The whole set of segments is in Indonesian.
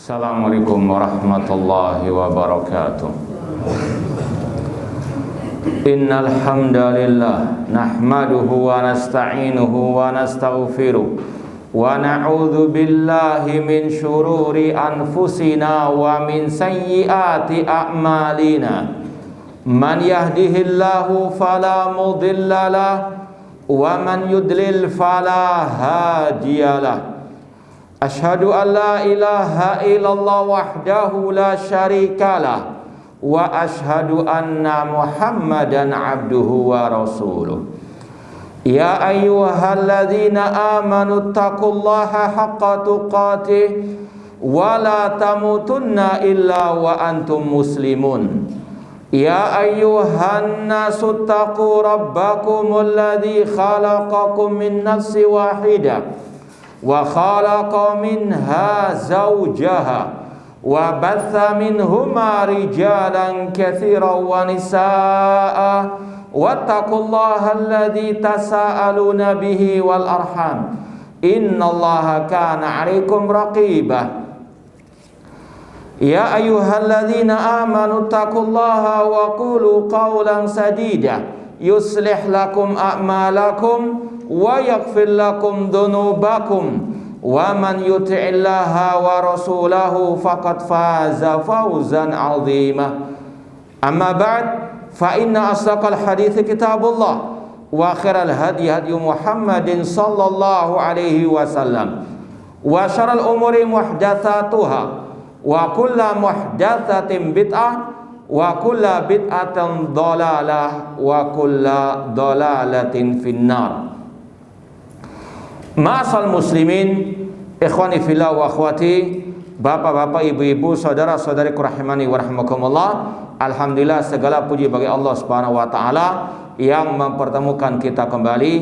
Assalamualaikum warahmatullahi wabarakatuh. Innal hamdalillah nahmaduhu wa nasta'inuhu wa nastaghfiruh wa na'udzu billahi min syururi anfusina wa min sayyiati a'malina. Man yahdihillahu fala mudhillalah wa man yudlil fala hadiyalah. Asyhadu an la ilaha illallah wahdahu la syarikalah wa asyhadu anna Muhammadan abduhu wa rasuluh. Ya ayyuhalladzina amanu taqullaha haqqa tuqatih wa la tamutunna illa wa antum muslimun. Ya ayyuhan nasu taqu rabbakumul ladzi khalaqakum min nafsin wahidah wa khalaqa minha zawjaha wa batha minhuma rijalan katsiran wa nisaa'a wattaqullaha alladzi tasaaluna bihi wal arham innallaha kana 'alaikum raqibah. Ya ayyuhalladzina amanu taqullaha wa qulu qawlan sadida yuslih lakum a'malakum wa yaghfir lakum dhunubakum wa man yuti'illaha wa rasulahu faqad faza fawzan 'azima. Amma ba'd, fa inna asdaqal hadithi kitabullah wa khairal hadi hadi Muhammadin sallallahu alaihi wasallam wa syarrul umuri muhdatsatuha wa kullu muhdatsatin bid'ah wa kullu bid'atin dhalalah wa kullu dhalalatin finnar. Ma'asal muslimin, ikhwani fillah wa akhwati, bapak-bapak, ibu-ibu, saudara-saudari rahimani wa rahimakumullah. Alhamdulillah, segala puji bagi Allah Subhanahu wa taala yang mempertemukan kita kembali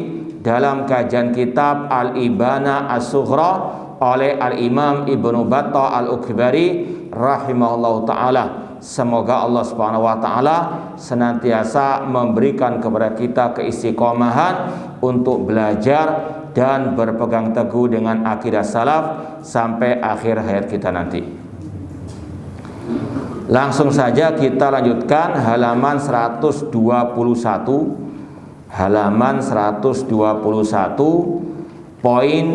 dalam kajian kitab Al-Ibana As-Sughra oleh Al-Imam Ibnu Battah Al-Ukbari rahimahullahu taala. Semoga Allah Subhanahu wa taala senantiasa memberikan kepada kita keistiqomahan untuk belajar dan berpegang teguh dengan akidah salaf sampai akhir hayat kita nanti. Langsung saja kita lanjutkan halaman 121, halaman 121 poin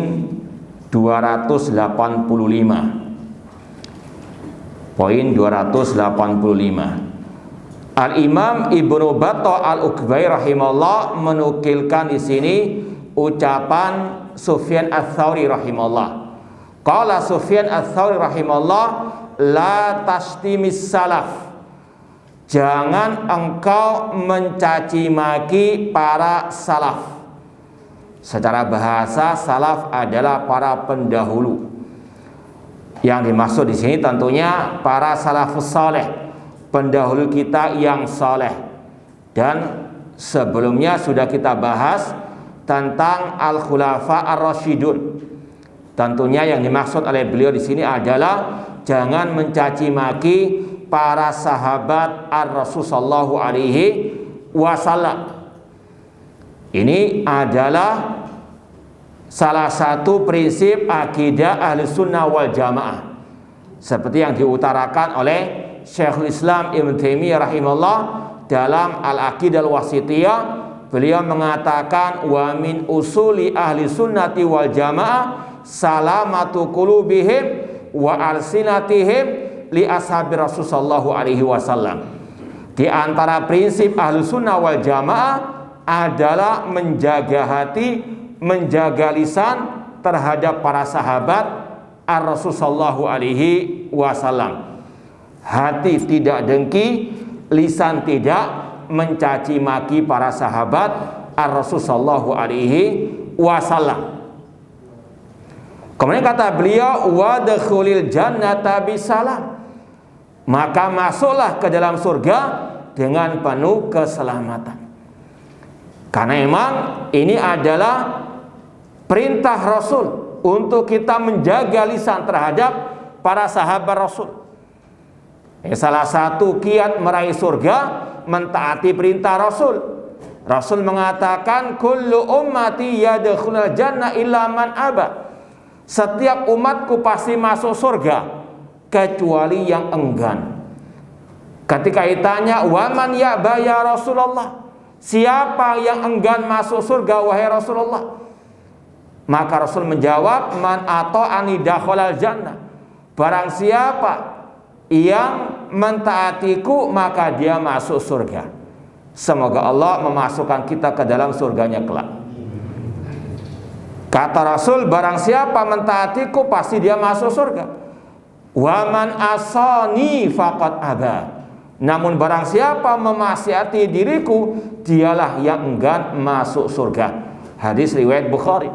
285. Poin 285. Al-Imam Ibnu Battah Al-Ukbari rahimahullah menukilkan di sini ucapan Sufyan Ats-Tsauri rahimahullah. Qala Sufyan Ats-Tsauri rahimahullah, la tashtimis salaf. Jangan engkau mencaci maki para salaf. Secara bahasa, salaf adalah para pendahulu. Yang dimaksud di sini tentunya para salafus saleh, pendahulu kita yang saleh. Dan sebelumnya sudah kita bahas tentang al-khulafa ar-rasyidun. Tentunya yang dimaksud oleh beliau di sini adalah jangan mencaci maki para sahabat ar-Rasul sallallahu alaihi wasallam. Ini adalah salah satu prinsip akidah ahli sunnah wal jamaah, seperti yang diutarakan oleh Syekhul Islam Ibnu Taimiyah rahimahullah dalam Al-Aqidah Al-Wasithiyah. Beliau mengatakan wa min usuli ahli sunnati wal jamaah salamatu qulubihim wa alsinatihim li ashabi Rasul sallallahu alaihi wasallam. Di antara prinsip ahli sunnah wal jamaah adalah menjaga hati, menjaga lisan terhadap para sahabat ar-Rasul sallallahu alaihi wasallam. Hati tidak dengki, lisan tidak mencaci maki para sahabat ar-Rasul sallallahu alaihi wasallam. Kemudian kata beliau, wadkhulil jannata bisalam. Maka masuklah ke dalam surga dengan penuh keselamatan. Karena memang ini adalah perintah Rasul untuk kita menjaga lisan terhadap para sahabat Rasul. Salah satu kiat meraih surga mentaati perintah Rasul. Rasul mengatakan kullu ummati yadkhulul jannah illa man aba. Setiap umatku pasti masuk surga kecuali yang enggan. Ketika ditanya, "Waman ya'ba ya Rasulullah?" Siapa yang enggan masuk surga wahai Rasulullah? Maka Rasul menjawab, "Man ata'ani dakhalal jannah." Barang siapa yang mentaatiku maka dia masuk surga. Semoga Allah memasukkan kita ke dalam surganya kelak. Kata Rasul, barang siapa mentaatiku pasti dia masuk surga. Wa man asani faqad aba. Namun barang siapa memaksiati diriku, dialah yang enggan masuk surga. Hadis riwayat Bukhari.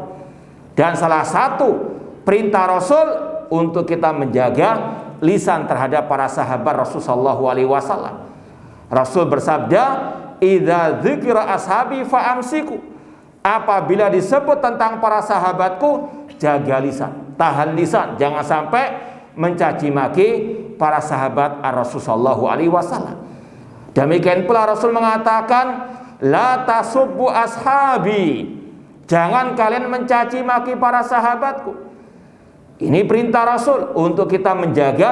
Dan salah satu perintah Rasul untuk kita menjaga lisan terhadap para sahabat Rasul sallallahu alaihi wasallam. Rasul bersabda, "Idza dzikra ashabi fa'amsiku." Apabila disebut tentang para sahabatku, jaga lisan, tahan lisan, jangan sampai mencaci maki para sahabat Rasul sallallahu alaihi wasallam. Demikian pula Rasul mengatakan, "La tasubbu ashabi." Jangan kalian mencaci maki para sahabatku. Ini perintah Rasul untuk kita menjaga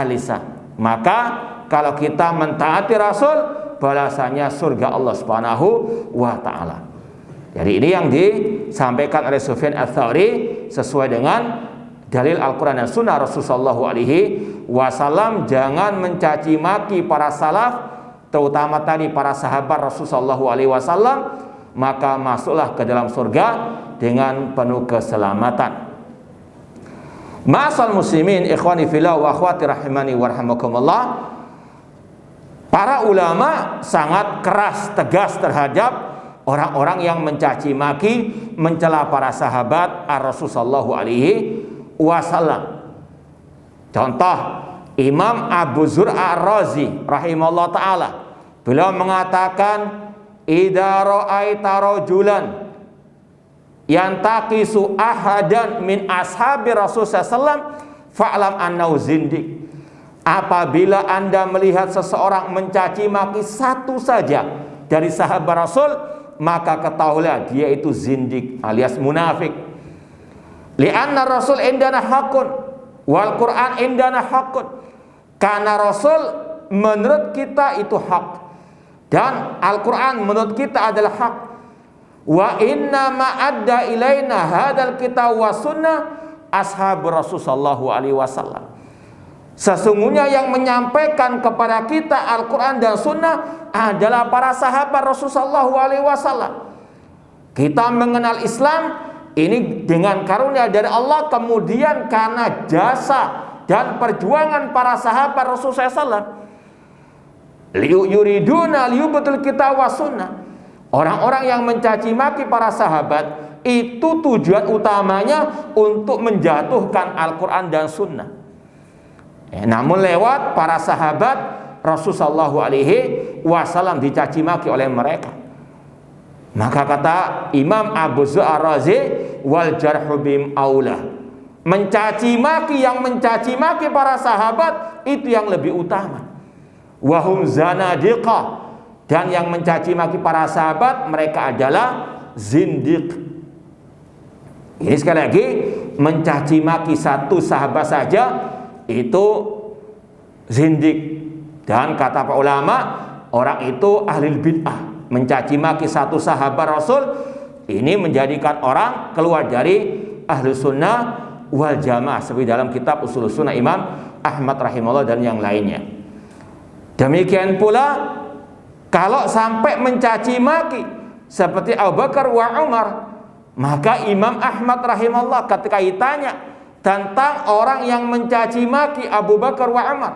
lisan. Maka kalau kita mentaati Rasul, balasannya surga Allah Subhanahu wa taala. Jadi ini yang disampaikan oleh Sufyan Ats-Tsauri sesuai dengan dalil Al-Quran dan Sunnah Rasulullah SAW. Jangan mencaci maki para salaf, terutama tadi para sahabat Rasulullah SAW, maka masuklah ke dalam surga dengan penuh keselamatan. Ma'asal muslimin, ikhwani fillah wa akhwati rahimani wa rahimakumullah. Para ulama sangat keras, tegas terhadap orang-orang yang mencaci maki, mencela para sahabat Rasulullah SAW. Contoh, Imam Abu Zur'a Ar-Razi rahimahullah ta'ala, beliau mengatakan, "Idza ra'aita rajulan yantaqisu ahadan min ashabi Rasulullah SAW fa'lam annahu zindiq." Apabila Anda melihat seseorang mencaci maki satu saja dari sahabat Rasul, maka ketahuilah dia itu zindik alias munafik. Li'anna Rasul indana hakun wal Quran indana hakun. Karena Rasul menurut kita itu hak dan Al-Quran menurut kita adalah hak. Wa inna ma'adda ilaina hadal kitab wa sunnah ashab Rasul sallallahu alaihi wasallam. Sesungguhnya yang menyampaikan kepada kita Al-Quran dan Sunnah adalah para sahabat Rasulullah SAW. Kita mengenal Islam ini dengan karunia dari Allah, kemudian karena jasa dan perjuangan para sahabat Rasulullah SAW. Yuriduna liyubtul kitab wa sunnah. Orang-orang yang mencaci maki para sahabat itu tujuan utamanya untuk menjatuhkan Al-Quran dan Sunnah. Namun lewat para sahabat Rasulullah SAW dicaci maki oleh mereka. Maka kata Imam Abu Zur'a Ar-Razi, wal jarhu bihim aula. Mencaci maki, yang mencaci maki para sahabat itu yang lebih utama. Wahum zanadiqah. Dan yang mencaci maki para sahabat mereka adalah zindiq. Ini sekali lagi, mencaci maki satu sahabat saja itu zindik. Dan kata para ulama, orang itu ahli bid'ah. Mencaci maki satu sahabat Rasul ini menjadikan orang keluar dari ahli sunnah wal jamaah, seperti dalam kitab Ushul Sunnah Imam Ahmad rahimahullah dan yang lainnya. Demikian pula kalau sampai mencaci maki seperti Abu Bakar wa Umar, maka Imam Ahmad rahimahullah ketika ditanya tentang orang yang mencaci maki Abu Bakar wa Umar,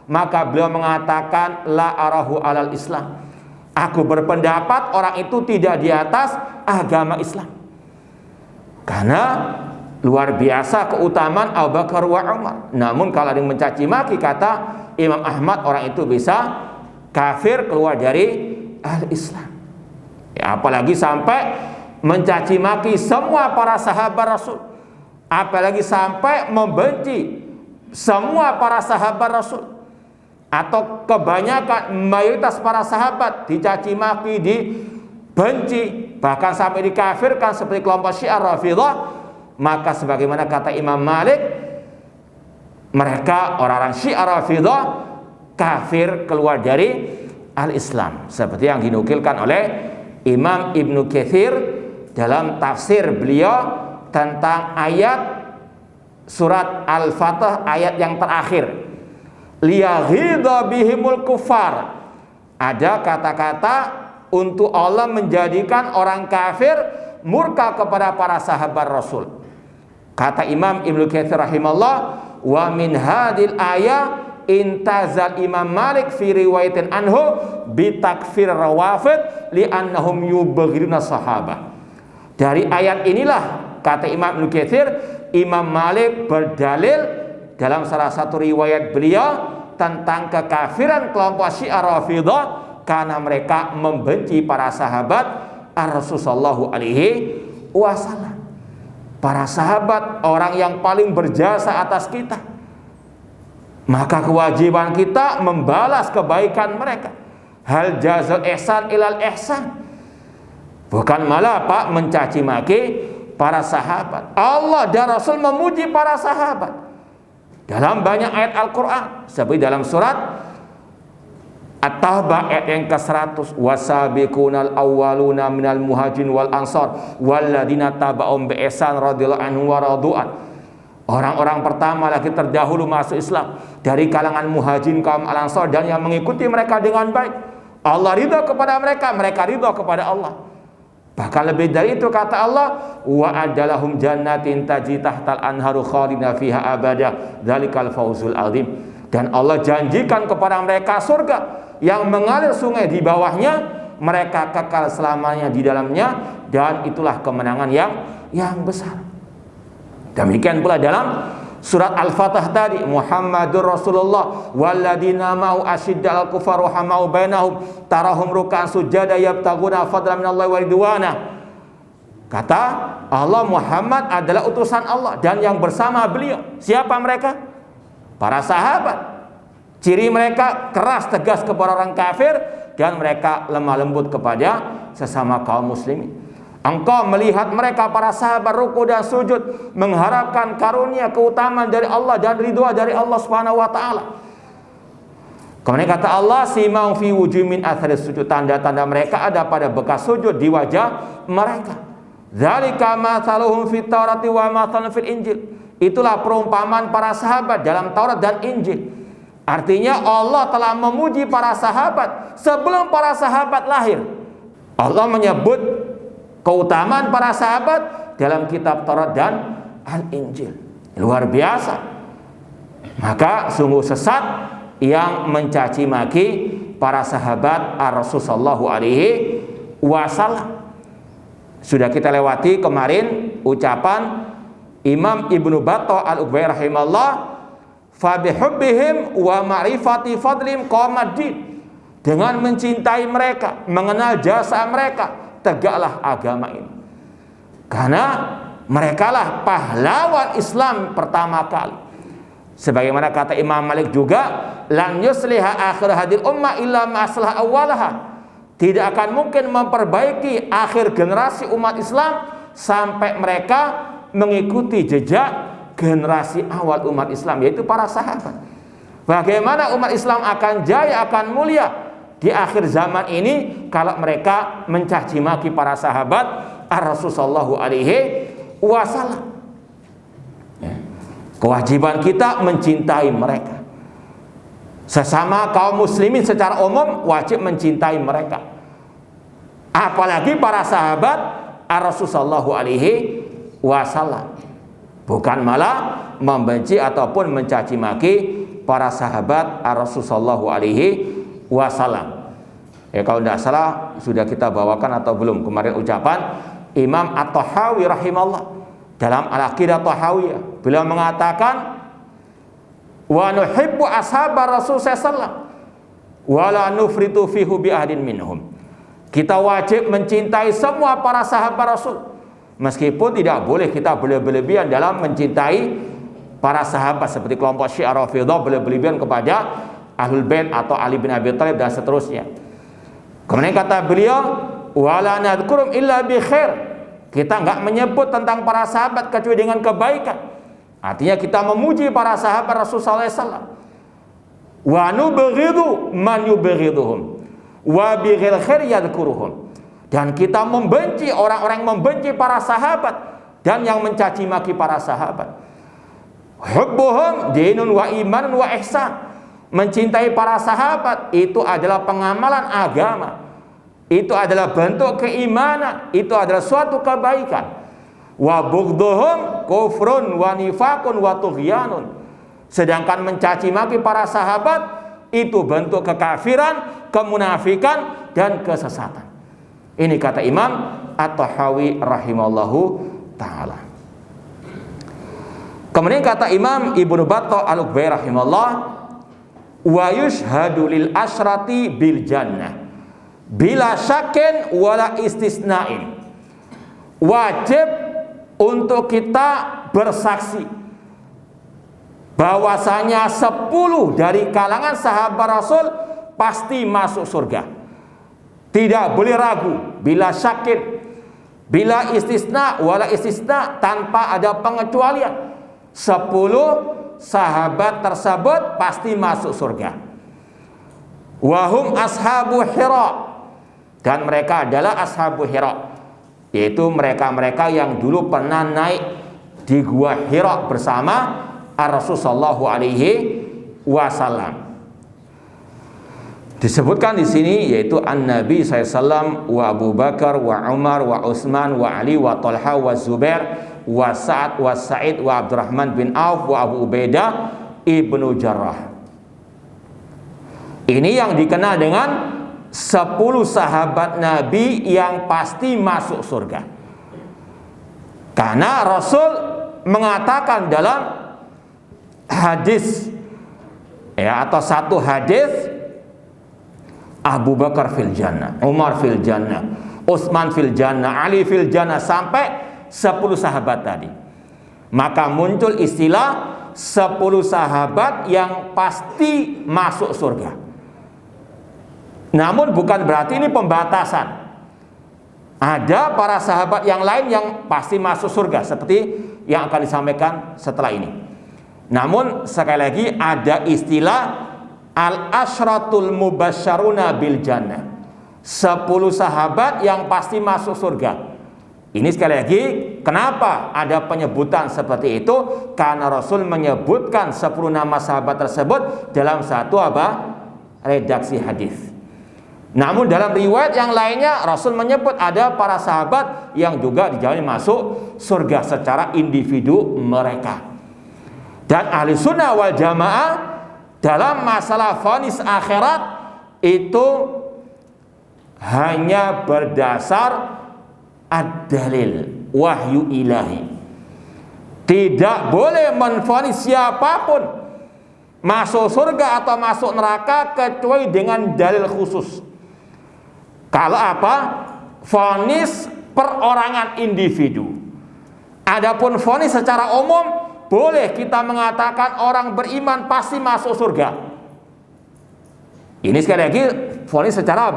maka beliau mengatakan, la arahu alal Islam. Aku berpendapat orang itu tidak di atas agama Islam. Karena luar biasa keutamaan Abu Bakar wa Umar. Namun kalau ada yang mencaci maki, kata Imam Ahmad, orang itu bisa kafir, keluar dari ahli Islam. Ya, apalagi sampai mencaci maki semua para sahabat Rasul. Apalagi sampai membenci semua para sahabat Rasul, atau kebanyakan mayoritas para sahabat dicaci maki, dibenci, bahkan sampai dikafirkan seperti kelompok Syiah Rafidhah. Maka sebagaimana kata Imam Malik, mereka orang-orang Syiah Rafidhah kafir, keluar dari al-Islam, seperti yang dinukilkan oleh Imam Ibnu Katsir dalam tafsir beliau tentang ayat surat Al-Fatah ayat yang terakhir, liyaghidha bihimul kufar. Ada kata-kata untuk Allah menjadikan orang kafir murka kepada para sahabat Rasul. Kata Imam Ibnu Katsir rahimahullah, wa min hadil ayah intazal Imam Malik fi riwayatin anhu bitakfir rawafid li'annahum yubaghiruna sahabah. Dari ayat inilah, kata Imam Ibnu Katsir, Imam Malik berdalil dalam salah satu riwayat beliau tentang kekafiran kelompok Syiah Rafidhah karena mereka membenci para sahabat Rasulullah sallallahu alaihi wasallam. Para sahabat orang yang paling berjasa atas kita. Maka kewajiban kita membalas kebaikan mereka. Hal jazal ihsan ilal ihsan. Bukan malah Pak mencaci maki para sahabat. Allah dan Rasul memuji para sahabat dalam banyak ayat Al-Quran, seperti dalam surat At-Taubah ayat yang ke-100, wasabiqunal awwaluna minal muhajirin wal ansar walladzina taba'um bi ihsan radhiyallahu anhum wa radu'an. Orang-orang pertama lagi terdahulu masuk Islam dari kalangan muhajirin kaum al-ansar dan yang mengikuti mereka dengan baik. Allah ridha kepada mereka, mereka ridha kepada Allah. Bahkan lebih dari itu kata Allah, wa adalahum jannatin tajri tahtal anharu khalidina fiha abada dzalikal fawzul azim. Dan Allah janjikan kepada mereka surga yang mengalir sungai di bawahnya, mereka kekal selamanya di dalamnya, dan itulah kemenangan yang besar. Demikian pula dalam surat Al-Fatah tadi, Muhammadur Rasulullah walladzina ma'u asyiddal kufar rahamau bainahum tarahum ruk'an sujada yabtaguna fadlan minallahi wa ridwana. Kata Allah, Muhammad adalah utusan Allah dan yang bersama beliau. Siapa mereka? Para sahabat. Ciri mereka keras tegas kepada orang kafir dan mereka lemah lembut kepada sesama kaum muslimin. Engkau melihat mereka para sahabat ruku dan sujud mengharapkan karunia keutamaan dari Allah dan ridha dari Allah Subhanahu wa taala. Kemudian kata Allah, simau fi wujuhihim min atharis sujud, tanda-tanda mereka ada pada bekas sujud di wajah mereka. Dzalika mathaluhum fit Taurati wa mathaluhum fil Injil. Itulah perumpamaan para sahabat dalam Taurat dan Injil. Artinya Allah telah memuji para sahabat sebelum para sahabat lahir. Allah menyebut keutamaan para sahabat dalam kitab Taurat dan Al-Injil. Luar biasa. Maka sungguh sesat yang mencaci maki para sahabat Rasul sallallahu alaihi wasallam. Sudah kita lewati kemarin ucapan Imam Ibnu Battah Al-Ubay rahimahullah, fa bihubbihim wa ma'rifati fadlim qamaddin. Dengan mencintai mereka, mengenal jasa mereka, tegaklah agama ini. Karena merekalah pahlawan Islam pertama kali. Sebagaimana kata Imam Malik juga, lan yusliha akhir hadil ummah illa ma aslah awwalaha. Tidak akan mungkin memperbaiki akhir generasi umat Islam sampai mereka mengikuti jejak generasi awal umat Islam, yaitu para sahabat. Bagaimana umat Islam akan jaya, akan mulia di akhir zaman ini kalau mereka mencaci maki para sahabat Rasulullah sallallahu alaihi wasallam. Kewajiban kita mencintai mereka. Sesama kaum muslimin secara umum wajib mencintai mereka. Apalagi para sahabat Rasulullah sallallahu alaihi wasallam. Bukan malah membenci ataupun mencaci maki para sahabat Rasulullah sallallahu alaihi wasallam. Kalau tidak salah sudah kita bawakan atau belum kemarin ucapan Imam At-Tahawi rahimahullah dalam Al-Aqidah Tahawiyah. Beliau mengatakan, wa nuhibbu ashabar Rasul sallallahu alaihi wasallam wa la nufritu fi hubbi ahadin minhum. Kita wajib mencintai semua para sahabat Rasul, meskipun tidak boleh kita berlebihan dalam mencintai para sahabat seperti kelompok Syiah Rafidhah berlebihan kepada Ahlul Bait atau Ali bin Abi Thalib dan seterusnya. Kemudian kata beliau, wala nadhkurum illa bi khair. Kita enggak menyebut tentang para sahabat kecuali dengan kebaikan. Artinya kita memuji para sahabat Rasulullah SAW. Wa nubghidu man yubghiduhum wa bighil khair yadhkuruhum. Dan kita membenci orang-orang yang membenci para sahabat dan yang mencaci maki para sahabat. Hubbuhum dinun wa imanun wa ihsan. Mencintai para sahabat itu adalah pengamalan agama. Itu adalah bentuk keimanan, itu adalah suatu kebaikan. Wa bughdhuhum kufrun wa nifaqun wa tughyanun. Sedangkan mencaci maki para sahabat itu bentuk kekafiran, kemunafikan dan kesesatan. Ini kata Imam At-Tahawi rahimallahu taala. Kemudian kata Imam Ibnu Battah Al-Ukbai rahimahullah, wa yushhadu lil asyrati bil jannah bila syakin wala istisnain. Wajib untuk kita bersaksi bahwasanya 10 dari kalangan sahabat Rasul pasti masuk surga. Tidak boleh ragu, bila syakin, bila istisna, wala istisna, tanpa ada pengecualian. 10 sahabat tersebut pasti masuk surga. Wahum ashabu Hira, dan mereka adalah ashabu Hira, yaitu mereka-mereka yang dulu pernah naik di gua Hira bersama Rasulullah sallallahu alaihi wasallam. Disebutkan di sini yaitu An-Nabi SAW wa Abu Bakar wa Umar wa Utsman wa Ali wa Talha wa Zubair wa Sa'ad wa Sa'id wa Abdurrahman bin Auf wa Abu Ubaidah ibnu Jarrah. Ini yang dikenal dengan 10 sahabat Nabi yang pasti masuk surga. Karena Rasul mengatakan dalam hadis atau satu hadis, Abu Bakar fil jannah, Umar fil jannah, Utsman fil jannah, Ali fil jannah, sampai 10 sahabat tadi. Maka muncul istilah 10 sahabat yang pasti masuk surga. Namun bukan berarti ini pembatasan. Ada para sahabat yang lain yang pasti masuk surga, seperti yang akan disampaikan setelah ini. Namun sekali lagi ada istilah al-asyratul mubasysyaruna bil jannah, 10 sahabat yang pasti masuk surga. Ini sekali lagi, kenapa ada penyebutan seperti itu? Karena Rasul menyebutkan 10 nama sahabat tersebut dalam satu redaksi hadis. Namun dalam riwayat yang lainnya Rasul menyebut ada para sahabat yang juga dijamin masuk surga secara individu mereka. Dan ahli sunnah wal jamaah dalam masalah vonis akhirat itu hanya berdasar ad-dalil, wahyu ilahi. Tidak boleh menvonis siapapun masuk surga atau masuk neraka kecuali dengan dalil khusus. Kalau apa? Vonis perorangan individu. Adapun vonis secara umum, boleh kita mengatakan orang beriman pasti masuk surga. Ini sekali lagi vonis secara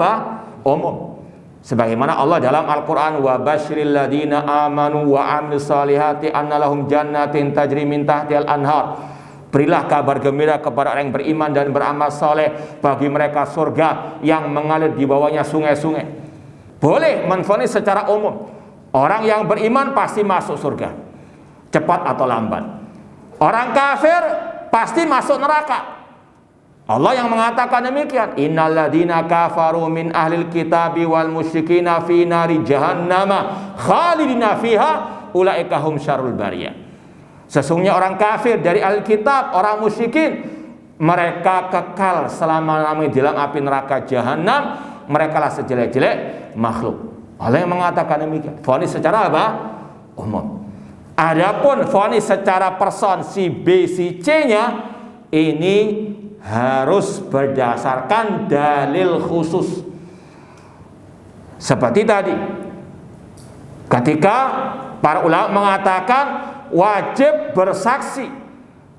umum. Sebagaimana Allah dalam Al-Quran, wa basyiril ladina amanu wa amilus salihati anna lahum jannatin tajri min tahtihal anhar. Berilah kabar gembira kepada orang yang beriman dan beramal soleh, bagi mereka surga yang mengalir di bawahnya sungai-sungai. Boleh menvonis secara umum, orang yang beriman pasti masuk surga, cepat atau lambat. Orang kafir pasti masuk neraka. Allah yang mengatakan demikian, innal ladzina kafaru min ahlil kitabi wal musyrikina fi nari jahannama khalidina fiha ulaika hum syarrul bariyah. Sesungguhnya orang kafir dari ahli kitab, orang musyrikin, mereka kekal selama-lamanya di dalam api neraka jahanam, mereka lah sejelek-jelek makhluk. Allah yang mengatakan demikian. Vonis secara umum. Adapun vonis secara person si B si C-nya ini harus berdasarkan dalil khusus. Seperti tadi, ketika para ulama mengatakan wajib bersaksi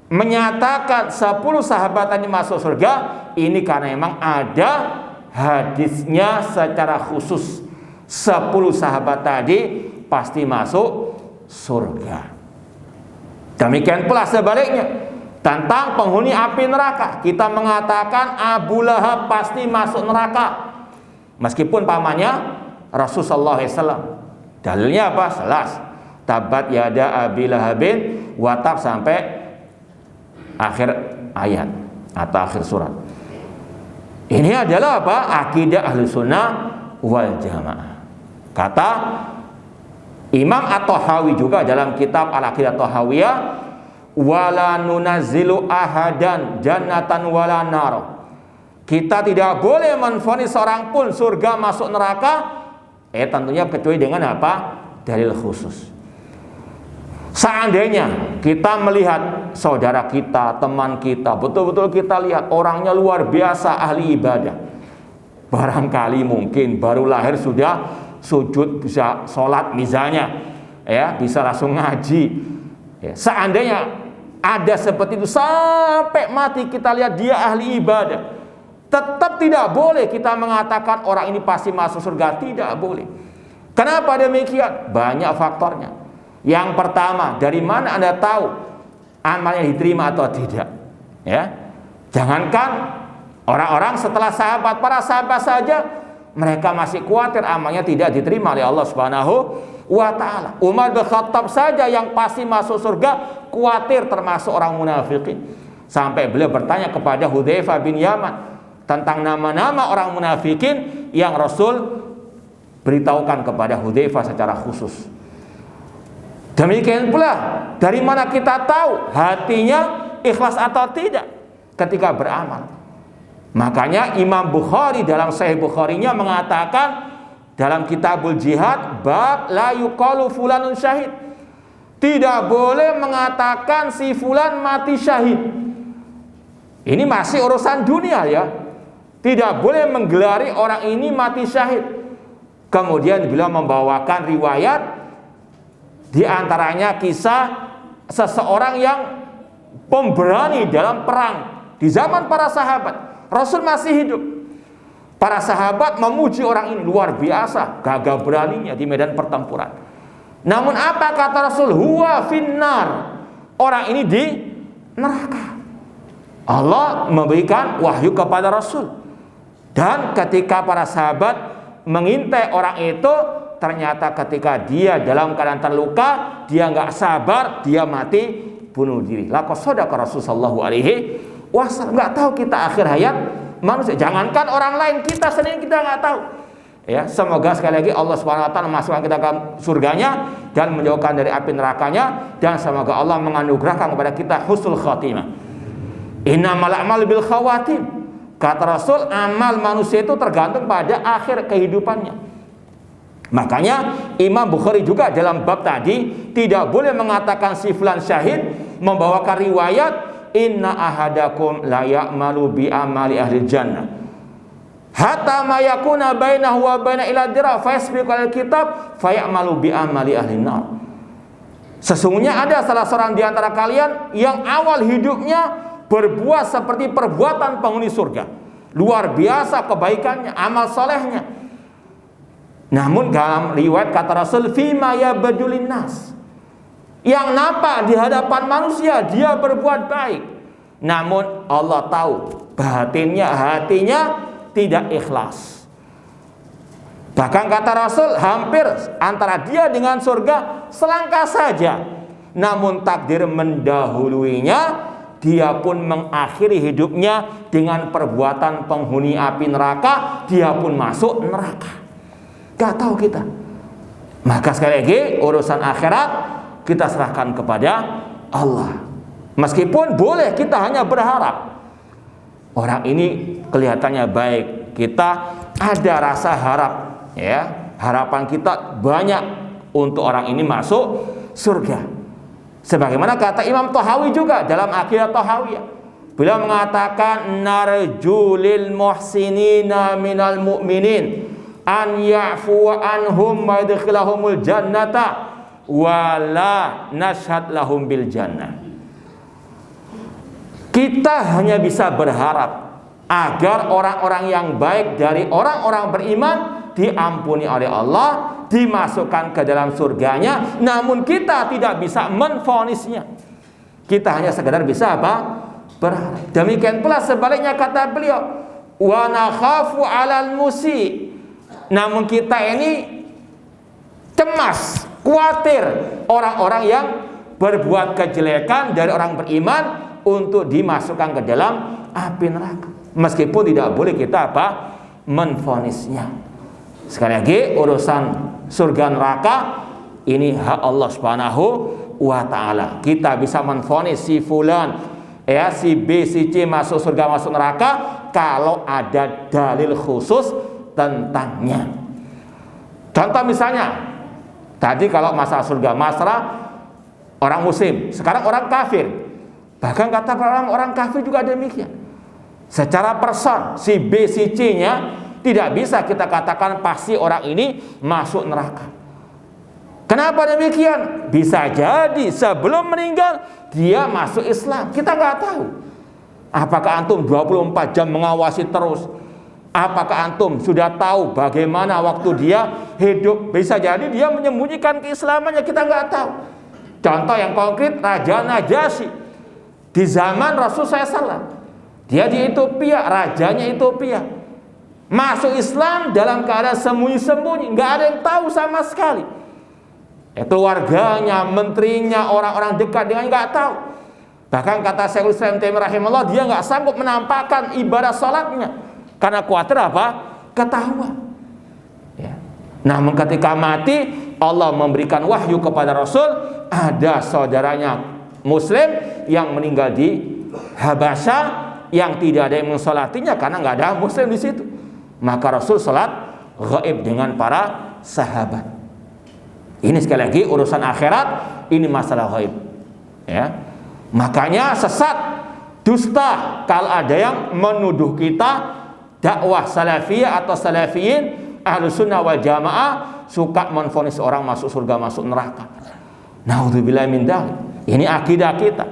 menyatakan 10 sahabat tadi masuk surga, ini karena memang ada hadisnya secara khusus. 10 sahabat tadi pasti masuk surga. Demikian pula sebaliknya tentang penghuni api neraka, kita mengatakan Abu Lahab pasti masuk neraka meskipun pamannya Rasulullah SAW. Dalilnya apa? Jelas. Tabat yada Abi Lahabin wa tab sampai akhir ayat atau akhir surat. Ini adalah apa? Akidah Ahlussunnah wal Jamaah. Kata Imam At-Tahawi juga dalam kitab Al-Aqidah Tahawiyah, wala nunazzilu ahadan jannatan wala nar. Kita tidak boleh menvonis seorang pun surga masuk neraka, tentunya kecuali dengan apa? Dalil khusus. Seandainya kita melihat saudara kita, teman kita, betul-betul kita lihat orangnya luar biasa ahli ibadah, barangkali mungkin baru lahir sudah sujud, bisa sholat misalnya, ya, bisa langsung ngaji, ya. Seandainya ada seperti itu sampai mati kita lihat dia ahli ibadah, tetap tidak boleh kita mengatakan orang ini pasti masuk surga, tidak boleh. Kenapa demikian? Banyak faktornya. Yang pertama, dari mana Anda tahu amalnya diterima atau tidak? Ya, jangankan orang-orang setelah sahabat, para sahabat saja mereka masih khawatir amalnya tidak diterima oleh Allah Subhanahu wa ta'ala. Umar bin Khattab saja yang pasti masuk surga khawatir termasuk orang munafikin. Sampai beliau bertanya kepada Hudzaifah bin Yaman tentang nama-nama orang munafikin yang Rasul beritahukan kepada Hudzaifah secara khusus. Demikian pula dari mana kita tahu hatinya ikhlas atau tidak ketika beramal. Makanya Imam Bukhari dalam Sahih Bukharinya mengatakan dalam Kitabul Jihad bab la yuqalu fulanun syahid, tidak boleh mengatakan si fulan mati syahid. Ini masih urusan dunia ya, tidak boleh menggelari orang ini mati syahid. Kemudian beliau membawakan riwayat di antaranya kisah seseorang yang pemberani dalam perang di zaman para sahabat. Rasul masih hidup. Para sahabat memuji orang ini luar biasa, gagah beraninya di medan pertempuran. Namun apa kata Rasul? Huwa finnar. Orang ini di neraka. Allah memberikan wahyu kepada Rasul. Dan ketika para sahabat mengintai orang itu, ternyata ketika dia dalam keadaan terluka, dia nggak sabar, dia mati bunuh diri. Laqad shadaqa Rasulullah sallallahu alaihi wasallam. Nggak tahu kita akhir hayat manusia. Jangankan orang lain, kita sendiri kita nggak tahu. Ya, semoga sekali lagi Allah Subhanahu wa taala masukkan kita ke surganya dan menjauhkan dari api nerakanya, dan semoga Allah menganugerahkan kepada kita husnul khatimah. Innamal a'malu bil khawatim. Kata Rasul, amal manusia itu tergantung pada akhir kehidupannya. Makanya Imam Bukhari juga dalam bab tadi tidak boleh mengatakan si fulan syahid, membawakan riwayat inna ahadakum la ya'malu bi amali ahli jannah hatta ma yakuna bainahu wa baina ila dira fa yasbiqu al-kitab fa ya'malu bi amali ahli nar. Sesungguhnya ada salah seorang di antara kalian yang awal hidupnya berbuat seperti perbuatan penghuni surga, luar biasa kebaikannya, amal solehnya. Namun dalam riwayat kata Rasul fima yabdulin nas, yang nampak di hadapan manusia dia berbuat baik, namun Allah tahu batinnya, hatinya tidak ikhlas. Bahkan kata Rasul hampir antara dia dengan surga selangkah saja, namun takdir mendahuluinya, dia pun mengakhiri hidupnya dengan perbuatan penghuni api neraka, dia pun masuk neraka. Gak tahu kita. Maka sekali lagi urusan akhirat kita serahkan kepada Allah. Meskipun boleh kita hanya berharap orang ini kelihatannya baik, kita ada rasa harap, ya, harapan kita banyak untuk orang ini masuk surga. Sebagaimana kata Imam Tahawi juga dalam Aqidah Tahawiyah, beliau mengatakan narjulil muhsinina minal mu'minin an ya'fu anhum wa yadkhilahumul jannata wala nashhad lahum bil jannah. Kita hanya bisa berharap agar orang-orang yang baik dari orang-orang beriman diampuni oleh Allah, dimasukkan ke dalam surganya, namun kita tidak bisa menvonisnya. Kita hanya sekedar bisa apa? Berharap. Demikian pula sebaliknya kata beliau, wa nakhafu 'alal musi. Namun kita ini cemas, khawatir orang-orang yang berbuat kejelekan dari orang beriman untuk dimasukkan ke dalam api neraka. Meskipun tidak boleh kita apa? Menvonisnya. Sekali lagi, urusan surga neraka ini hak Allah Subhanahu wa ta'ala. Kita bisa menvonis si fulan, ya, si B, si C masuk surga, masuk neraka kalau ada dalil khusus tentangnya. Contoh misalnya, tadi kalau masalah surga, masalah orang muslim, sekarang orang kafir. Bahkan kata orang kafir juga demikian. Secara person, si B, si C nya tidak bisa kita katakan pasti orang ini masuk neraka. Kenapa demikian? Bisa jadi sebelum meninggal dia masuk Islam. Kita nggak tahu. Apakah antum 24 jam mengawasi terus? Apakah antum sudah tahu bagaimana waktu dia hidup? Bisa jadi dia menyembunyikan keislamannya, kita nggak tahu. Contoh yang konkret, Raja Najasyi di zaman Rasul SAW. Dia di Ethiopia, rajanya Ethiopia. Masuk Islam dalam keadaan sembunyi-sembunyi, nggak ada yang tahu sama sekali. Keluarganya, menterinya, orang-orang dekat dengan nggak tahu. Bahkan kata Syekhul Islam Taimiyah rahimahullah, dia nggak sanggup menampakkan ibadah salatnya karena khawatir apa? Ketahuan. Ya. Namun ketika mati, Allah memberikan wahyu kepada Rasul, ada saudaranya Muslim yang meninggal di Habasyah yang tidak ada yang mensolatinya karena nggak ada Muslim di situ. Maka Rasul salat gaib dengan para sahabat. Ini sekali lagi urusan akhirat, ini masalah gaib. Ya. Makanya sesat, dusta kalau ada yang menuduh kita dakwah salafiyah atau salafiyin ahlus sunnah wal jamaah suka menvonis orang masuk surga, masuk neraka. Naudzubillah min dzalik. Ini akidah kita.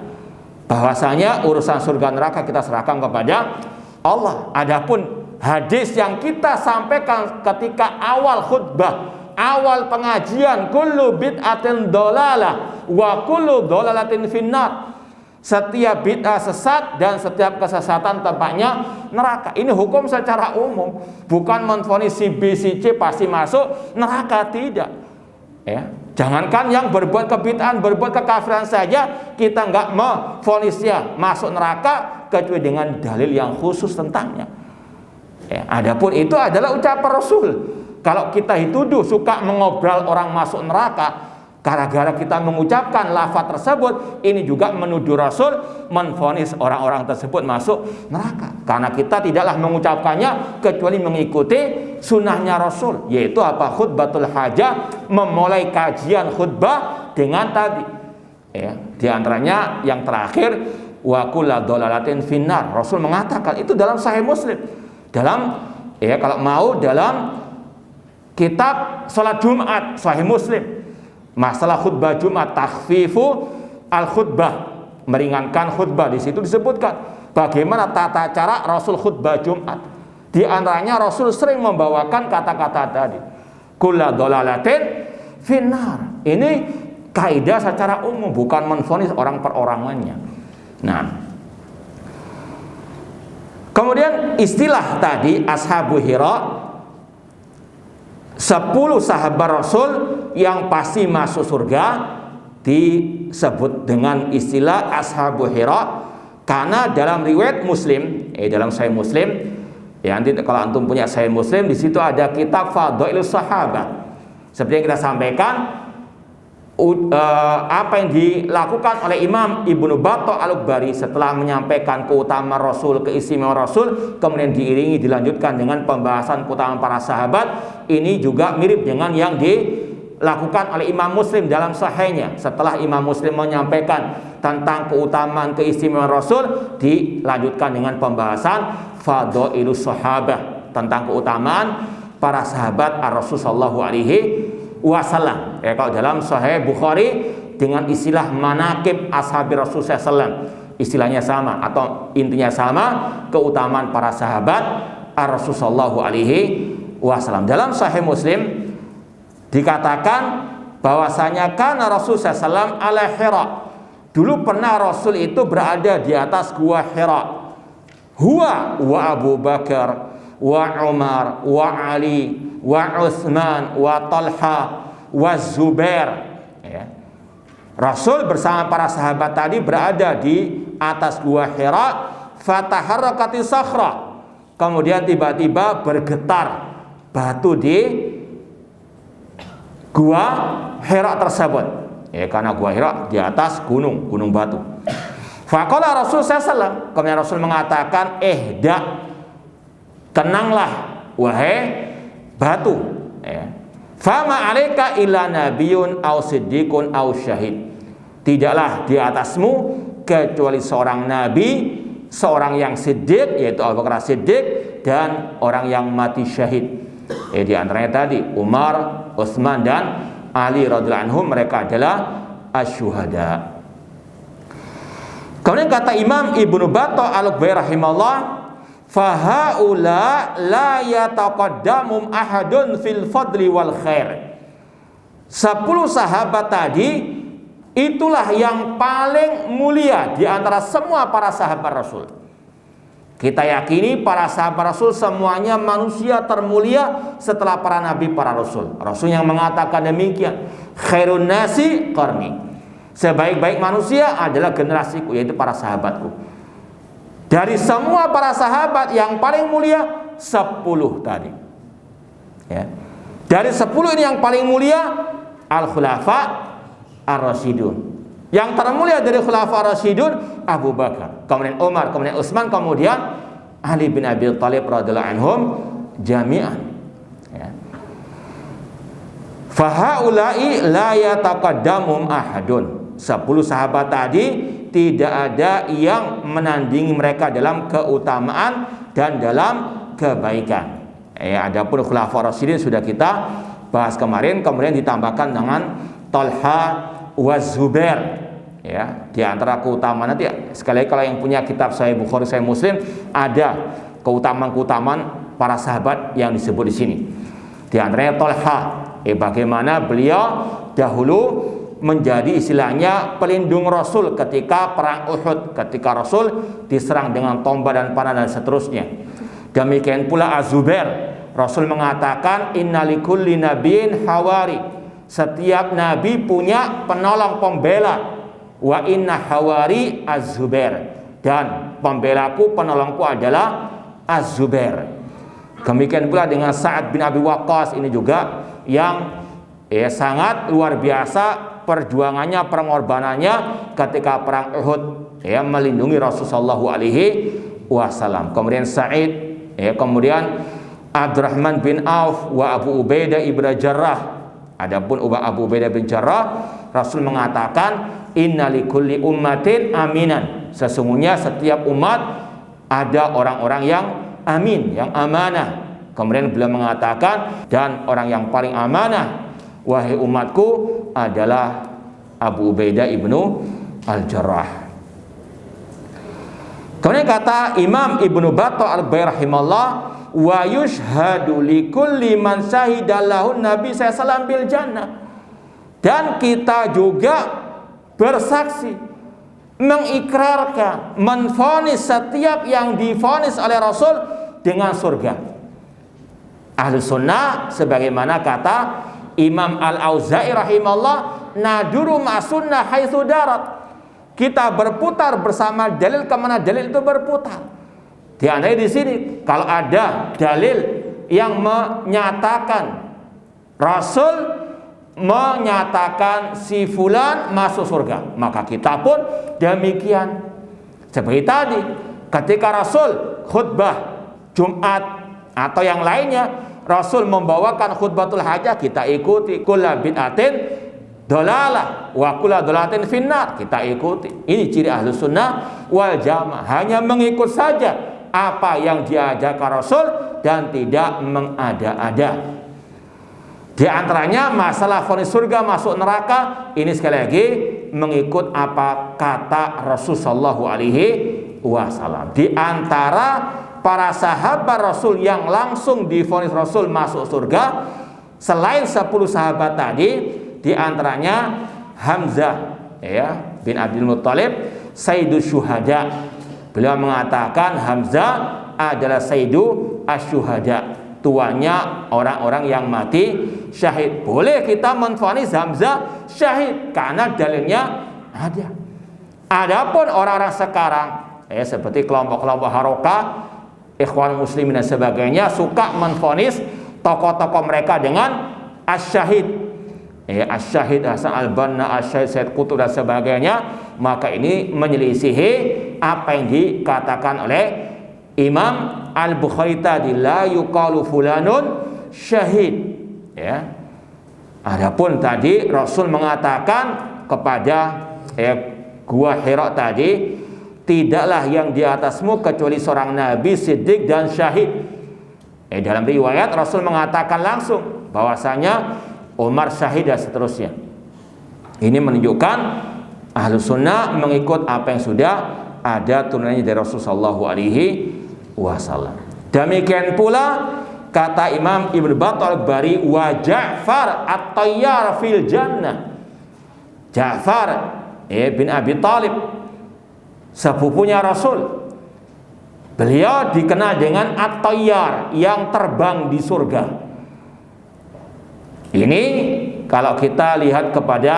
Bahwasanya urusan surga neraka kita serahkan kepada Allah. Adapun hadis yang kita sampaikan ketika awal khutbah, awal pengajian, kullu bid'atin dolalah wa kullu dolalatin finnar. Setiap bid'ah sesat dan setiap kesesatan tempatnya neraka. Ini hukum secara umum, bukan menvonis si B, si C pasti masuk neraka, tidak. Ya. Jangankan yang berbuat kebid'ahan, berbuat kekafiran saja kita nggak memvonisnya masuk neraka kecuali dengan dalil yang khusus tentangnya. Ya, adapun itu adalah ucapan Rasul. Kalau kita dituduh suka mengobrol orang masuk neraka, gara-gara kita mengucapkan lafaz tersebut, ini juga menuduh Rasul menvonis orang-orang tersebut masuk neraka. Karena kita tidaklah mengucapkannya kecuali mengikuti sunnahnya Rasul, yaitu apa? Khutbatul hajah, memulai kajian khutbah dengan tadi. Ya, di antaranya yang terakhir, wa kullu dolalatin finnar. Rasul mengatakan itu dalam Sahih Muslim. Dalam kalau mau dalam kitab salat Jumat Sahih Muslim. Masalah khutbah Jumat, takhfifu al-khutbah, meringankan khutbah. Di situ disebutkan bagaimana tata cara Rasul khutbah Jumat. Di antaranya Rasul sering membawakan kata-kata tadi, kullu dolalatin finnar. Ini kaidah secara umum, bukan menvonis orang perorangannya. Nah, kemudian istilah tadi Ashabu Hira, 10 sahabat Rasul yang pasti masuk surga disebut dengan istilah Ashabu Hira karena dalam riwayat Muslim, dalam Sahih Muslim, ya nanti kalau antum punya Sahih Muslim, di situ ada kitab Fadailus Sahabat. Seperti yang kita sampaikan, apa yang dilakukan oleh Imam Ibnu Battah Al-Ukbari setelah menyampaikan keutamaan Rasul, keistimewaan Rasul, kemudian diiringi dilanjutkan dengan pembahasan keutamaan para sahabat. Ini juga mirip dengan yang dilakukan oleh Imam Muslim dalam sahihnya. Setelah Imam Muslim menyampaikan tentang keutamaan keistimewaan Rasul, dilanjutkan dengan pembahasan Fadailus Sahabah, tentang keutamaan para sahabat Rasul sallallahu alaihi wasallam. Kalau dalam Sahih Bukhari dengan istilah manaqib ashabi Rasul sallallahu, istilahnya sama atau intinya sama, keutamaan para sahabat Rasul sallallahu alaihi wasallam. Dalam Sahih Muslim dikatakan bahwasanya kana Rasul sallallahu ala Hira, Dulu pernah Rasul itu berada di atas gua Hira. Huwa wa Abu Bakar wa Umar wa Ali wa Utsman wa Talha wa Zubair. Ya. Rasul bersama para sahabat tadi berada di atas gua Hira. Fataharrakati sakhra. Kemudian tiba-tiba bergetar batu di gua Hira tersebut. Ya, karena gua Hira di atas gunung batu. Faqala Rasul sallallahu, kemudian Rasul mengatakan, tenanglah wahai batu. Ya. Fama alaika illa nabiyyun aw siddiqun aw syahid. Tidaklah di atasmu kecuali seorang nabi, seorang yang siddiq, yaitu Abu Bakar Siddiq, dan orang yang mati syahid. Di antaranya tadi Umar, Utsman, dan Ali radhiyallahu anhum, mereka adalah asyuhada. Kemudian kata Imam Ibnu Battah Al-Ghubari rahimahullah, fahaula la yataqaddamum ahadun fil fadli wal khair. 10 sahabat tadi itulah yang paling mulia di antara semua para sahabat Rasul. Kita yakini para sahabat Rasul semuanya manusia termulia setelah para nabi, para rasul. Rasul yang mengatakan demikian, khairun nasi qarni. Sebaik-baik manusia adalah generasiku, yaitu para sahabatku. Dari semua para sahabat yang paling mulia 10 tadi. Ya. Dari 10 ini yang paling mulia al-khulafa ar-rasyidun. Yang termulia dari khulafa ar-rasyidun Abu Bakar, kemudian Umar, kemudian Utsman, kemudian Ali bin Abi Thalib radhiyallahu anhum jami'an. Ya. Fahaulai la yataqaddamum ahadun. 10 sahabat tadi tidak ada yang menandingi mereka dalam keutamaan dan dalam kebaikan. Adapun khulafa ar-rasyidin sudah kita bahas kemarin, kemudian ditambahkan dengan Talha wa Zubair. Ya, di antara keutamaan nanti sekali lagi, kalau yang punya kitab Sahih Bukhari, Sahih Muslim, ada keutamaan para sahabat yang disebut di sini. Di antaranya Talha, bagaimana beliau dahulu menjadi istilahnya pelindung Rasul ketika perang Uhud, ketika Rasul diserang dengan tombak dan panah dan seterusnya. Demikian pula Az-Zubair, Rasul mengatakan innalikulli nabiyyin hawari. Setiap nabi punya penolong pembela. Wa inna hawari Az-Zubair, dan pembelaku, penolongku adalah Az-Zubair. Demikian pula dengan Sa'ad bin Abi Waqqas, ini juga yang sangat luar biasa perjuangannya, pengorbanannya ketika perang Uhud, melindungi Rasulullah SAW. Kemudian Sa'id, kemudian Abdurrahman bin Auf wa Abu Ubaidah ibn Jarrah. Adapun Abu Ubaidah bin Jarrah, Rasul mengatakan innalikulli ummatin aminan. Sesungguhnya setiap umat ada orang-orang yang amin, yang amanah. Kemudian beliau mengatakan, dan orang yang paling amanah wahai umatku adalah Abu Ubaidah ibnu Al-Jarrah. Kemudian kata Imam Ibnu Battah Al-Ghubari rahimahullah, wa yushhadu likulli man syahidallahu Nabi sallallahu bil jannah. Dan kita juga bersaksi, mengikrarkan, menvonis setiap yang divonis oleh Rasul dengan surga. Ahlu sunnah sebagaimana kata Imam Al-Auza'i rahimahullah, naduru ma'sunnah haitsu darat. Kita berputar bersama dalil kemana dalil itu berputar. Di antaranya di sini, kalau ada dalil yang menyatakan Rasul menyatakan si fulan masuk surga, maka kita pun demikian. Seperti tadi, ketika Rasul khutbah Jumat atau yang lainnya, Rasul membawakan khutbatul hajah, kita ikuti. Kullu bid'atin dolalah wa kullu dolalatin finnar, kita ikuti. Ini ciri ahlu sunnah wal jamaah, hanya mengikut saja apa yang diajarkan Rasul dan tidak mengada-ada. Di antaranya masalah vonis surga masuk neraka, ini sekali lagi mengikut apa kata Rasul sallallahu alaihi wasallam. Di antara para sahabat Rasul yang langsung divonis Rasul masuk surga, selain 10 sahabat tadi, di antaranya Hamzah ya bin Abdul Muttalib Sayyidus Syuhada. Beliau mengatakan Hamzah adalah Sayyidu Asy-Syuhada, tuanya orang-orang yang mati syahid. Boleh kita menvonis Hamzah syahid karena dalilnya ada. Adapun orang-orang sekarang seperti kelompok-kelompok Harokah, Ikhwan Muslimin dan sebagainya suka menvonis tokoh-tokoh mereka dengan asyahid, asyahid Hasan al-Banna, asyahid Said Qutb dan sebagainya. Maka ini menyelisihi apa yang dikatakan oleh Imam Al-Bukhari tadi, la yuqalu fulanun syahid. Ya. Adapun tadi Rasul mengatakan kepada Gua Hira tadi, tidaklah yang di atasmu kecuali seorang nabi, siddiq dan syahid. Dalam riwayat Rasul mengatakan langsung bahwasanya Umar syahid dan seterusnya. Ini menunjukkan Ahlus Sunnah mengikut apa yang sudah ada turunannya dari Rasulullah SAW. Demikian pula kata Imam Ibnu Battal Bari, wa Ja'far at-Tayyar fil jannah. Ja'far bin Abi Thalib, sepupunya Rasul, beliau dikenal dengan at-Tayyar, yang terbang di surga. Ini kalau kita lihat kepada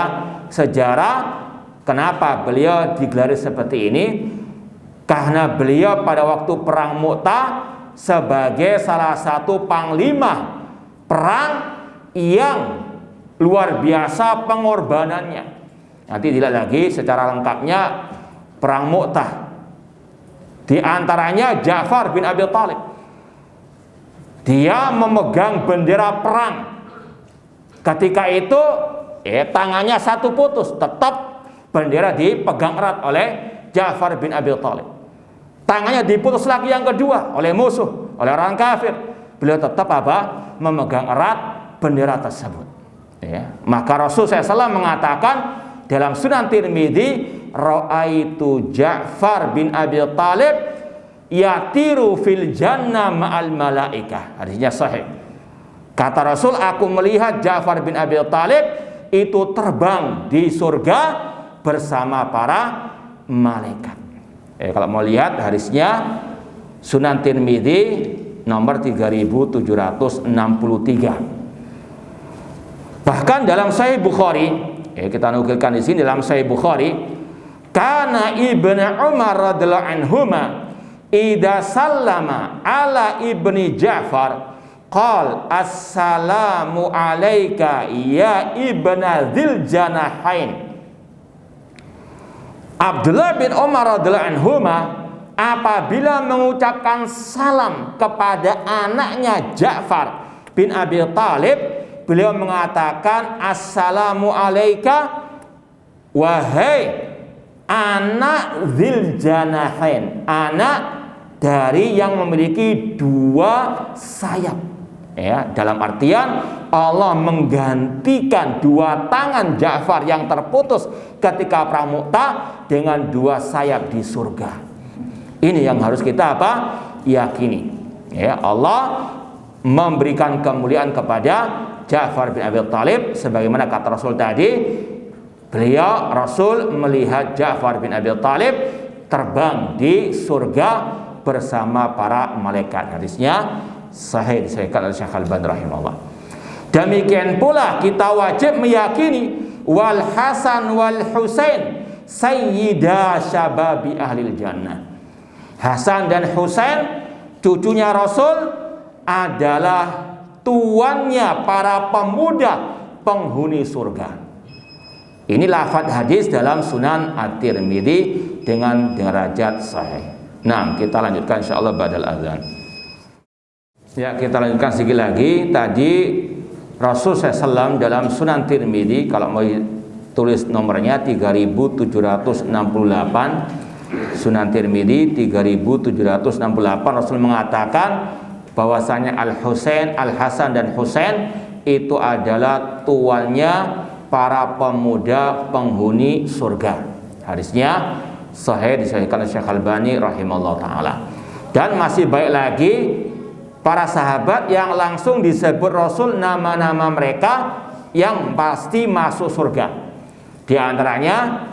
sejarah, kenapa beliau digelari seperti ini? Karena beliau pada waktu perang Mu'tah sebagai salah satu panglima perang yang luar biasa pengorbanannya. Nanti dilihat lagi secara lengkapnya perang Mu'tah. Di antaranya Ja'far bin Abi Thalib. Dia memegang bendera perang. Ketika itu tangannya satu putus, tetap bendera dipegang erat oleh Ja'far bin Abi Thalib. Tangannya diputus lagi yang kedua oleh musuh, oleh orang kafir. Beliau tetap memegang erat bendera tersebut. Maka Rasul SAW mengatakan dalam Sunan Tirmidzi, ra'aitu Ja'far bin Abi Thalib yatiru fil jannah ma'al malaikah. Hadisnya sahih. Kata Rasul, aku melihat Ja'far bin Abi Thalib itu terbang di surga bersama para malaikat. Kalau mau lihat hadisnya Sunan Tirmidzi nomor 3763. Bahkan dalam Sahih Bukhari, kita nukilkan di sini dalam Sahih Bukhari, kana Ibnu Umar radhiyallahu anhuma idza sallama ala ibni Ja'far qal assalamu alayka ya ibna dzil janahain. Abdullah bin Umar radhiyallahu anhuma apabila mengucapkan salam kepada anaknya Ja'far bin Abi Thalib, beliau mengatakan assalamu alayka wahai anak dzil janahain, anak dari yang memiliki dua sayap. Dalam artian Allah menggantikan dua tangan Ja'far yang terputus ketika perang Mu'tah dengan dua sayap di surga. Ini yang harus kita yakini. Allah memberikan kemuliaan kepada Ja'far bin Abi Thalib, sebagaimana kata Rasul tadi, beliau Rasul melihat Ja'far bin Abi Thalib terbang di surga bersama para malaikat. Hadisnya sahih, disahihkan oleh Syekh Al-Albani rahimahullah. Demikian pula kita wajib meyakini wal Hasan wal Husain sayyida syababi ahlil jannah. Hasan dan Husain cucunya Rasul adalah tuannya para pemuda penghuni surga. Ini lafaz hadis dalam Sunan At-Tirmidzi dengan derajat sahih. Nah, kita lanjutkan insyaallah ba'dal adzan. Ya, kita lanjutkan sedikit lagi. Tadi Rasul SAW dalam Sunan Tirmidzi, kalau mau tulis nomornya 3768, Sunan Tirmidzi 3768, Rasul mengatakan bahwasanya Al-Husain, Al-Hasan dan Husain itu adalah tuannya para pemuda penghuni surga. Hadisnya sahih, disahihkan oleh Syekh Al-Albani rahimahullah taala. Dan masih baik lagi para sahabat yang langsung disebut Rasul nama-nama mereka yang pasti masuk surga. Di antaranya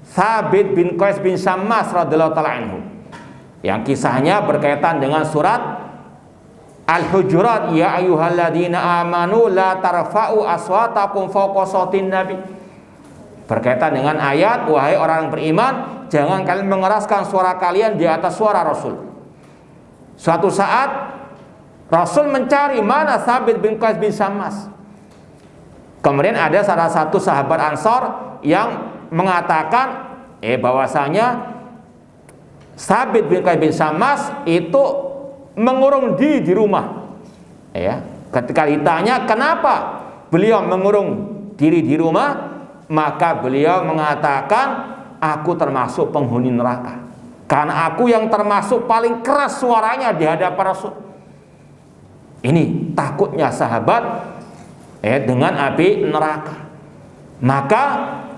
Thabit bin Qais bin Syammas radhiyallahu ta'ala anhu, yang kisahnya berkaitan dengan surat Al-Hujurat, ya ayyuhalladzina amanu la tarfa'u aswatakum fawqa sautin nabi. Berkaitan dengan ayat, wahai orang yang beriman, jangan kalian mengeraskan suara kalian di atas suara Rasul. Suatu saat Rasul mencari mana Thabit bin Qais bin Syammas. Kemudian ada salah satu sahabat Ansor yang mengatakan bahwasanya Thabit bin Qais bin Syammas itu mengurung diri di rumah. Ketika ditanya kenapa beliau mengurung diri di rumah, maka beliau mengatakan, aku termasuk penghuni neraka, karena aku yang termasuk paling keras suaranya di hadapan Rasul. Ini takutnya sahabat dengan api neraka. Maka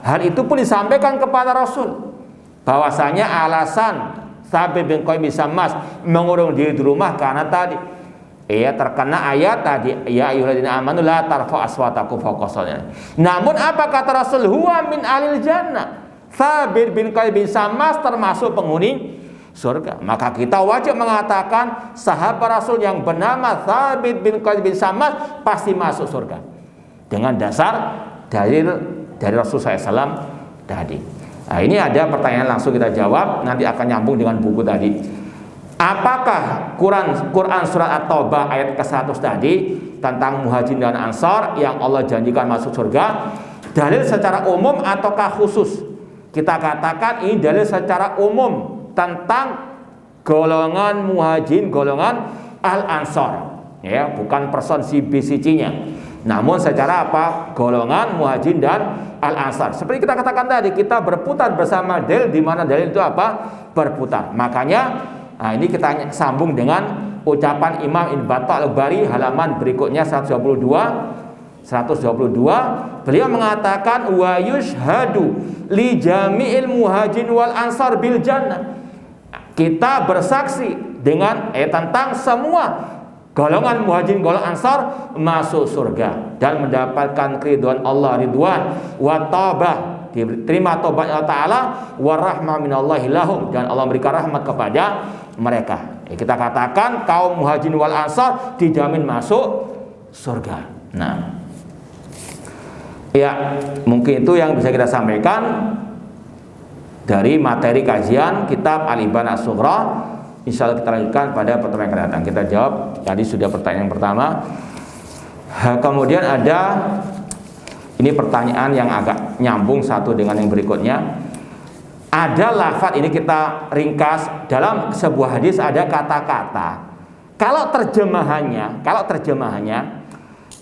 hal itu pun disampaikan kepada Rasul, bahwasanya alasan Thabit bin Qais bin Syammas mengurung diri di rumah karena tadi terkena ayat tadi, ya ayyuhalladzina amanu la tarfa'u aswatakum fawqa sautin. Namun apa kata Rasul? Huwa min ahlil jannah. Thabit bin Qais bin Syammas termasuk penghuni surga. Maka kita wajib mengatakan sahabat Rasul yang bernama Thabit bin Qais bin Syammas pasti masuk surga, dengan dasar dalil dari Rasulullah SAW tadi. Nah, ini ada pertanyaan langsung kita jawab, nanti akan nyambung dengan buku tadi. Apakah Quran surat At-Taubah ayat ke-100 tadi tentang muhajirin dan ansar yang Allah janjikan masuk surga dalil secara umum ataukah khusus? Kita katakan ini dalil secara umum tentang golongan muhajirin, golongan al-ansar, bukan person si B si C-nya. Namun secara apa? Golongan muhajirin dan al-ansar. Seperti kita katakan tadi, kita berputar bersama dalil, di mana dalil itu apa? Berputar. Makanya ini kita sambung dengan ucapan Imam Ibnu Battah Al-Bari halaman berikutnya 122. Beliau mengatakan wa yushhadu li jami'il muhajirin wal ansar bil jannah. Kita bersaksi dengan tentang semua golongan muhajirin, golongan ansar masuk surga dan mendapatkan keridhaan Allah, ridwan wa taubah, diterima taubat Allah Ta'ala, wa rahmah minallahi lahum, dan Allah memberikan rahmat kepada mereka. Kita katakan kaum muhajirin wal ansar dijamin masuk surga. Nah, mungkin itu yang bisa kita sampaikan dari materi kajian kitab Al-Iban As-Sughra. Insya Allah kita lanjutkan pada pertemuan yang akan datang. Kita jawab tadi sudah pertanyaan yang pertama. Kemudian ada ini pertanyaan yang agak nyambung satu dengan yang berikutnya. Ada lafaz, ini kita ringkas, dalam sebuah hadis ada kata-kata. Kalau terjemahannya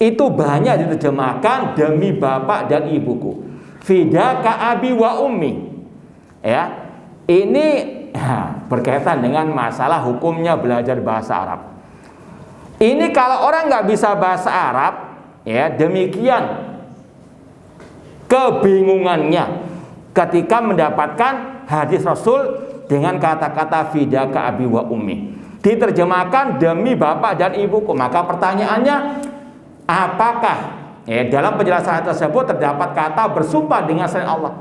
itu banyak diterjemahkan demi bapak dan ibuku. Fidaka abi wa ummi. Ini berkaitan dengan masalah hukumnya belajar bahasa Arab. Ini kalau orang nggak bisa bahasa Arab, demikian kebingungannya ketika mendapatkan hadis Rasul dengan kata-kata fidaka abi wa ummi, diterjemahkan demi bapak dan ibuku. Maka pertanyaannya, apakah dalam penjelasan tersebut terdapat kata bersumpah dengan selain Allah?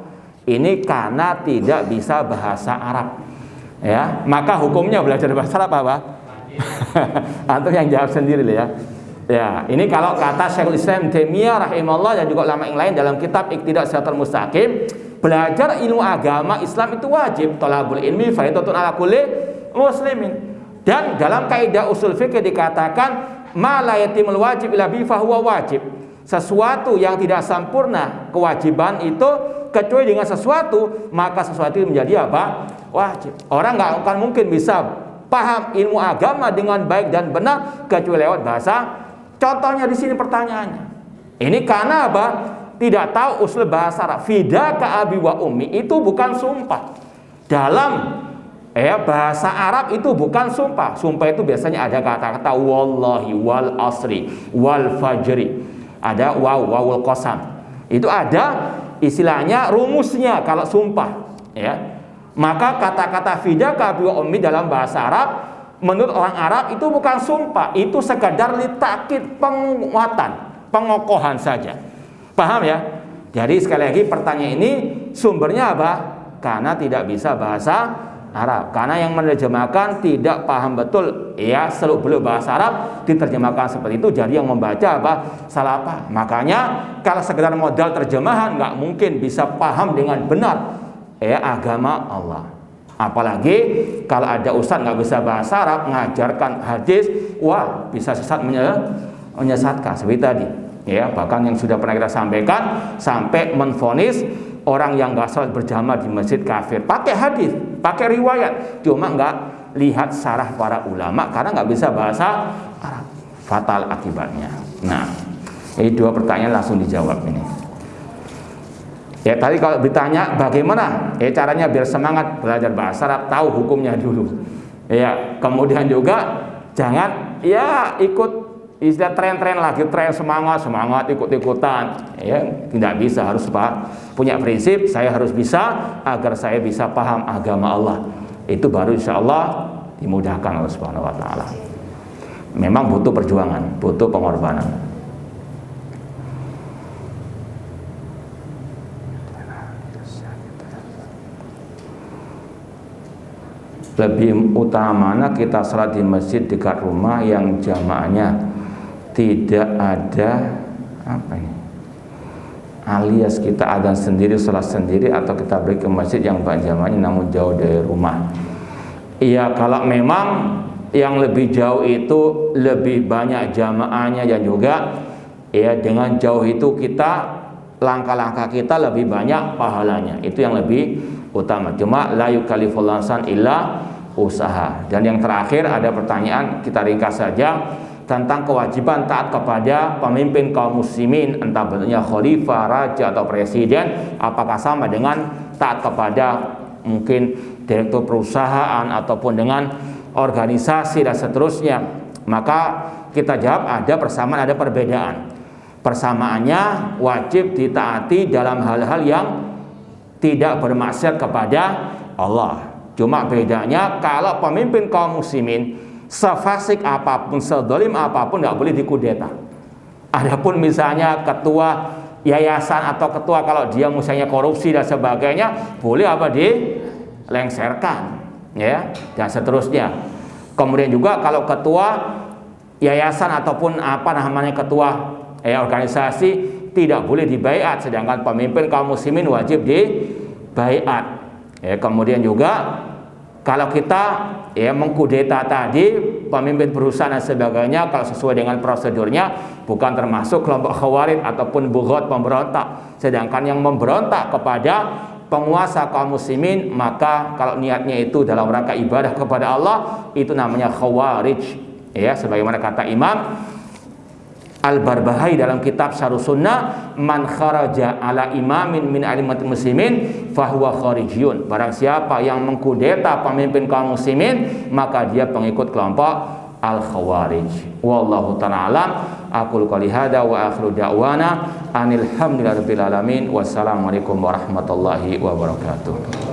Ini karena tidak bisa bahasa Arab. Maka hukumnya belajar bahasa Arab apa? Antum yang jawab sendiri ya. Ini kalau kata Syekhul Islam Taimiyah rahimahullah dan juga ulama yang lain dalam kitab Iqtidaa Shiratal Mustaqim, belajar ilmu agama Islam itu wajib. Thalabul ilmi fardhatun ala kulli muslimin. Dan dalam kaidah usul fikih dikatakan ma la yatimul wajib illa bi fa huwa wajib. Sesuatu yang tidak sempurna kewajiban itu kecuali dengan sesuatu, maka sesuatu itu menjadi apa? Wajib. Orang nggak akan mungkin bisa paham ilmu agama dengan baik dan benar kecuali lewat bahasa. Contohnya di sini pertanyaannya. Ini karena apa? Tidak tahu usul bahasa Arab. Fidaka abi wa ummi itu bukan sumpah. Dalam bahasa Arab itu bukan sumpah. Sumpah itu biasanya ada kata-kata wallahi, wal asri, wal fajri. Ada wawul qasam. Itu ada istilahnya rumusnya kalau sumpah. Maka kata-kata fidaka abi wa ummi dalam bahasa Arab menurut orang Arab itu bukan sumpah, itu sekadar litakid, penguatan, pengokohan saja. Paham ya? Jadi sekali lagi pertanyaan ini sumbernya apa? Karena tidak bisa bahasa Arab. Karena yang menerjemahkan tidak paham betul ya seluk-beluk bahasa Arab, diterjemahkan seperti itu, jadi yang membaca apa? Salah apa? Makanya kalau sekedar modal terjemahan nggak mungkin bisa paham dengan benar ya agama Allah. Apalagi kalau ada ustadz nggak bisa bahasa Arab ngajarkan hadis, wah bisa sesat menyesatkan seperti tadi. Ya, bahkan yang sudah pernah kita sampaikan sampai menvonis orang yang nggak sholat berjamaah di masjid kafir pakai hadis, pakai riwayat, cuma nggak lihat syarah para ulama karena nggak bisa bahasa Arab. Fatal akibatnya. Nah, ini 2 pertanyaan langsung dijawab ini. Ya tadi kalau ditanya bagaimana caranya biar semangat belajar bahasa Arab, tahu hukumnya dulu. Ya, kemudian juga jangan ya ikut istilah tren-tren lagi, tren semangat ikut-ikutan. Ya, tidak bisa, harus punya prinsip, saya harus bisa agar saya bisa paham agama Allah. Itu baru insya Allah dimudahkan Allah Subhanahu wa taala. Memang butuh perjuangan, butuh pengorbanan. Lebih utamanya kita salat di masjid dekat rumah yang jamaahnya tidak ada alias kita adzan sendiri, salat sendiri, atau kita beri ke masjid yang banyak jamaahnya namun jauh dari rumah. Iya, kalau memang yang lebih jauh itu lebih banyak jamaahnya dan juga ya dengan jauh itu kita langkah-langkah kita lebih banyak pahalanya, itu yang lebih utama. Cuma la yukallifullahu nafsan illa usaha. Dan yang terakhir ada pertanyaan, kita ringkas saja, tentang kewajiban taat kepada pemimpin kaum muslimin, entah bentuknya khalifah, raja atau presiden, apakah sama dengan taat kepada mungkin direktur perusahaan ataupun dengan organisasi dan seterusnya. Maka kita jawab ada persamaan, ada perbedaan. Persamaannya wajib ditaati dalam hal-hal yang tidak bermaksiat kepada Allah. Cuma bedanya kalau pemimpin kaum muslimin sefasik apapun, sedolim apapun, tidak boleh dikudeta. Adapun misalnya ketua yayasan atau ketua kalau dia misalnya korupsi dan sebagainya, boleh apa dilengserkan, ya, dan seterusnya. Kemudian juga kalau ketua yayasan ataupun apa namanya ketua organisasi tidak boleh dibaiat, sedangkan pemimpin kaum muslimin wajib dibaiat. Ya, kemudian juga kalau kita mengkudeta tadi pemimpin perusahaan dan sebagainya, kalau sesuai dengan prosedurnya bukan termasuk kelompok khawarij ataupun bughat, pemberontak. Sedangkan yang memberontak kepada penguasa kaum muslimin, maka kalau niatnya itu dalam rangka ibadah kepada Allah, itu namanya khawarij. Ya, sebagaimana kata Imam Al-Barbahari dalam kitab Syarh Sunnah, man kharaja ala imamin min alimatil muslimin fahuwa kharijiyun. Barang siapa yang mengkudeta pemimpin kaum muslimin, maka dia pengikut kelompok al-khawarij. Wallahu ta'ala alam. Aqulu qouli hadza wa akhiru da'wana anil hamdulillahi rabbil alamin. Wassalamualaikum warahmatullahi wabarakatuh.